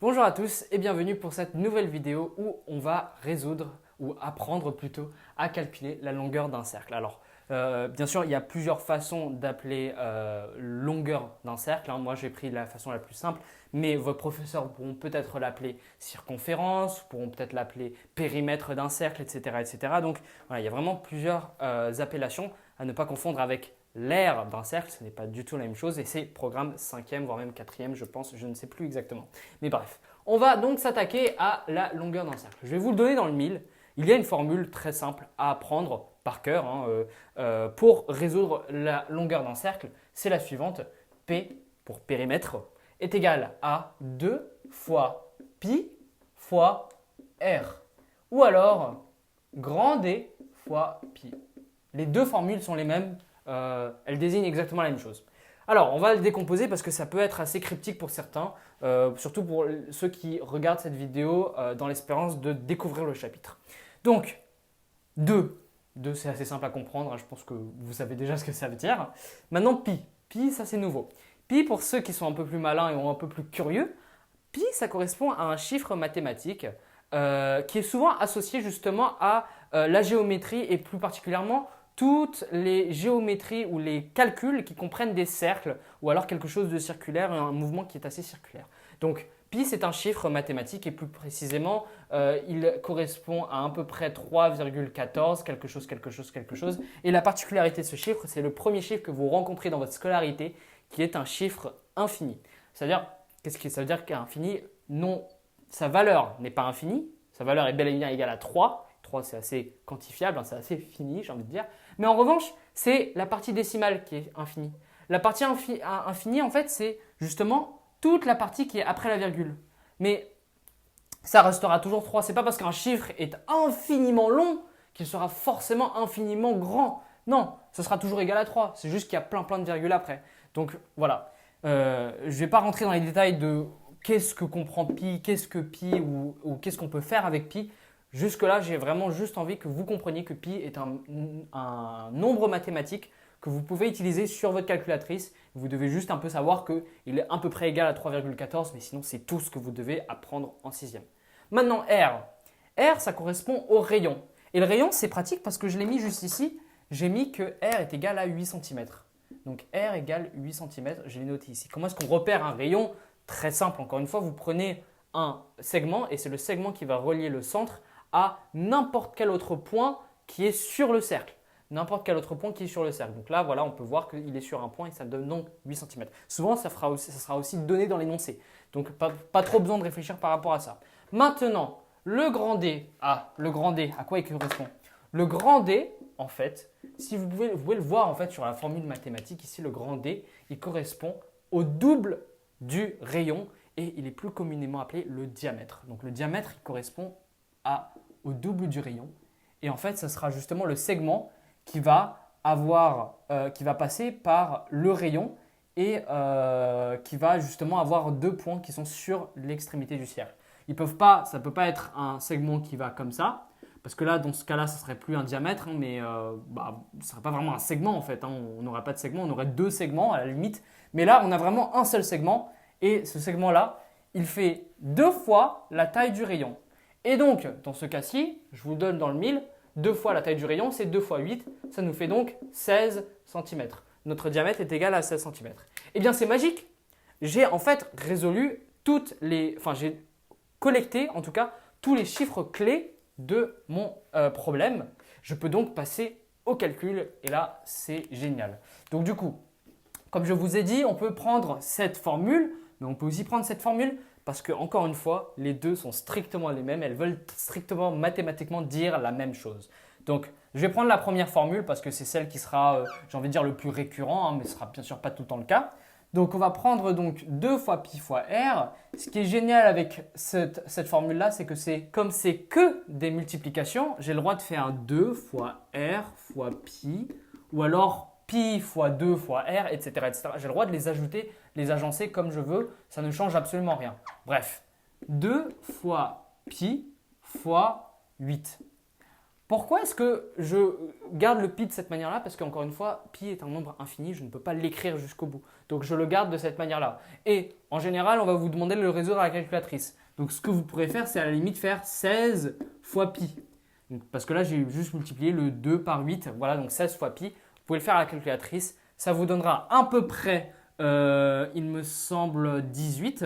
Bonjour à tous et bienvenue pour cette nouvelle vidéo où on va résoudre ou apprendre plutôt à calculer la longueur d'un cercle. Alors, bien sûr, il y a plusieurs façons d'appeler longueur d'un cercle, hein. Moi, j'ai pris la façon la plus simple, mais vos professeurs pourront peut-être l'appeler circonférence, pourront peut-être l'appeler périmètre d'un cercle, etc., etc. Donc, voilà, il y a vraiment plusieurs appellations à ne pas confondre avec l'aire d'un cercle. Ce n'est pas du tout la même chose et c'est programme 5e, voire même 4e, je pense, je ne sais plus exactement. Mais bref, on va donc s'attaquer à la longueur d'un cercle. Je vais vous le donner dans le mille. Il y a une formule très simple à apprendre par cœur pour résoudre la longueur d'un cercle. C'est la suivante. P pour périmètre est égal à 2 fois pi fois r. Ou alors grand D fois pi. Les deux formules sont les mêmes. Elles désignent exactement la même chose. Alors, on va le décomposer parce que ça peut être assez cryptique pour certains, surtout pour ceux qui regardent cette vidéo dans l'espérance de découvrir le chapitre. Donc, 2. 2, c'est assez simple à comprendre, hein, je pense que vous savez déjà ce que ça veut dire. Maintenant, pi. Pi, ça c'est nouveau. Pi, pour ceux qui sont un peu plus malins et un peu plus curieux, pi, ça correspond à un chiffre mathématique qui est souvent associé justement à la géométrie et plus particulièrement toutes les géométries ou les calculs qui comprennent des cercles ou alors quelque chose de circulaire, un mouvement qui est assez circulaire. Donc pi c'est un chiffre mathématique et plus précisément il correspond à peu près 3,14 quelque chose quelque chose quelque chose. Et la particularité de ce chiffre, c'est le premier chiffre que vous rencontrez dans votre scolarité qui est un chiffre infini. C'est-à-dire, qu'est-ce que ça veut dire qu'infini? Non, sa valeur n'est pas infinie, sa valeur est bel et bien égale à 3. 3 c'est assez quantifiable, hein, c'est assez fini j'ai envie de dire. Mais en revanche, c'est la partie décimale qui est infinie. La partie infinie, en fait, c'est justement toute la partie qui est après la virgule. Mais ça restera toujours 3. C'est pas parce qu'un chiffre est infiniment long qu'il sera forcément infiniment grand. Non, ce sera toujours égal à 3. C'est juste qu'il y a plein de virgules après. Donc voilà. Je ne vais pas rentrer dans les détails de qu'est-ce que comprend pi, qu'est-ce que pi ou qu'est-ce qu'on peut faire avec pi. Jusque-là, j'ai vraiment juste envie que vous compreniez que pi est un nombre mathématique que vous pouvez utiliser sur votre calculatrice. Vous devez juste un peu savoir qu'il est à peu près égal à 3,14, mais sinon c'est tout ce que vous devez apprendre en sixième. Maintenant, R. R, ça correspond au rayon. Et le rayon, c'est pratique parce que je l'ai mis juste ici. J'ai mis que R est égal à 8 cm. Donc R égale 8 cm, je l'ai noté ici. Comment est-ce qu'on repère un rayon? Très simple, encore une fois, vous prenez un segment et c'est le segment qui va relier le centre à n'importe quel autre point qui est sur le cercle. N'importe quel autre point qui est sur le cercle. Donc là, voilà, on peut voir qu'il est sur un point et ça donne donc 8 cm. Souvent, ça sera aussi donné dans l'énoncé. Donc, pas trop besoin de réfléchir par rapport à ça. Maintenant, le grand D. Ah, le grand D, à quoi il correspond? Le grand D, en fait, si vous pouvez le voir en fait, sur la formule mathématique, ici, le grand D, il correspond au double du rayon et il est plus communément appelé le diamètre. Donc, le diamètre, il correspond au double du rayon. Et en fait, ce sera justement le segment qui va passer par le rayon et qui va justement avoir deux points qui sont sur l'extrémité du cercle. Ça ne peut pas être un segment qui va comme ça, parce que là, dans ce cas-là, ça ne serait plus un diamètre, hein, mais ce ne serait pas vraiment un segment en fait. Hein. On n'aurait pas de segment, on aurait deux segments à la limite. Mais là, on a vraiment un seul segment et ce segment-là, il fait deux fois la taille du rayon. Et donc, dans ce cas-ci, je vous donne dans le mille, 2 fois la taille du rayon, c'est 2 fois 8, ça nous fait donc 16 cm. Notre diamètre est égal à 16 cm. Eh bien, c'est magique. J'ai en fait j'ai collecté en tout cas tous les chiffres clés de mon problème. Je peux donc passer au calcul et là, c'est génial. Donc du coup, comme je vous ai dit, on peut prendre cette formule, mais on peut aussi prendre cette formule parce que, encore une fois, les deux sont strictement les mêmes. Elles veulent strictement mathématiquement dire la même chose. Donc, je vais prendre la première formule parce que c'est celle qui sera, j'ai envie de dire, le plus récurrent, hein, mais ce ne sera bien sûr pas tout le temps le cas. Donc, on va prendre donc 2 fois pi fois r. Ce qui est génial avec cette formule-là, c'est que comme c'est que des multiplications, j'ai le droit de faire 2 fois r fois pi ou alors pi fois 2 fois r, etc. etc. J'ai le droit de les ajouter, les agencer comme je veux, ça ne change absolument rien. Bref, 2 fois pi fois 8. Pourquoi est-ce que je garde le pi de cette manière-là? Parce qu'encore une fois, pi est un nombre infini, je ne peux pas l'écrire jusqu'au bout. Donc je le garde de cette manière-là. Et en général, on va vous demander de le résoudre à la calculatrice. Donc ce que vous pourrez faire, c'est à la limite faire 16 fois pi. Donc, parce que là, j'ai juste multiplié le 2 par 8. Voilà, donc 16 fois pi. Vous pouvez le faire à la calculatrice. Ça vous donnera à peu près, il me semble, 18.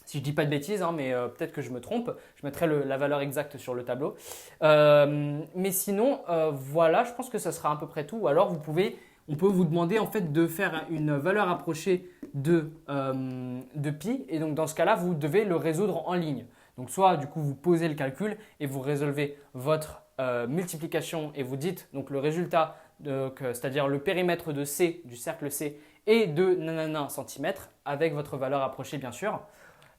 Si je ne dis pas de bêtises, hein, mais peut-être que je me trompe, je mettrai la valeur exacte sur le tableau. Mais sinon, voilà, je pense que ça sera à peu près tout. Ou alors, on peut vous demander en fait de faire une valeur approchée de pi. Et donc, dans ce cas-là, vous devez le résoudre en ligne. Donc, soit du coup, vous posez le calcul et vous résolvez votre multiplication et vous dites donc le résultat, c'est-à-dire le périmètre de C, du cercle C, et de nanana centimètres avec votre valeur approchée, bien sûr.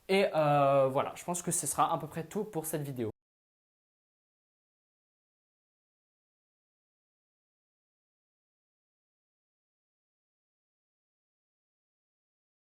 Et voilà, je pense que ce sera à peu près tout pour cette vidéo.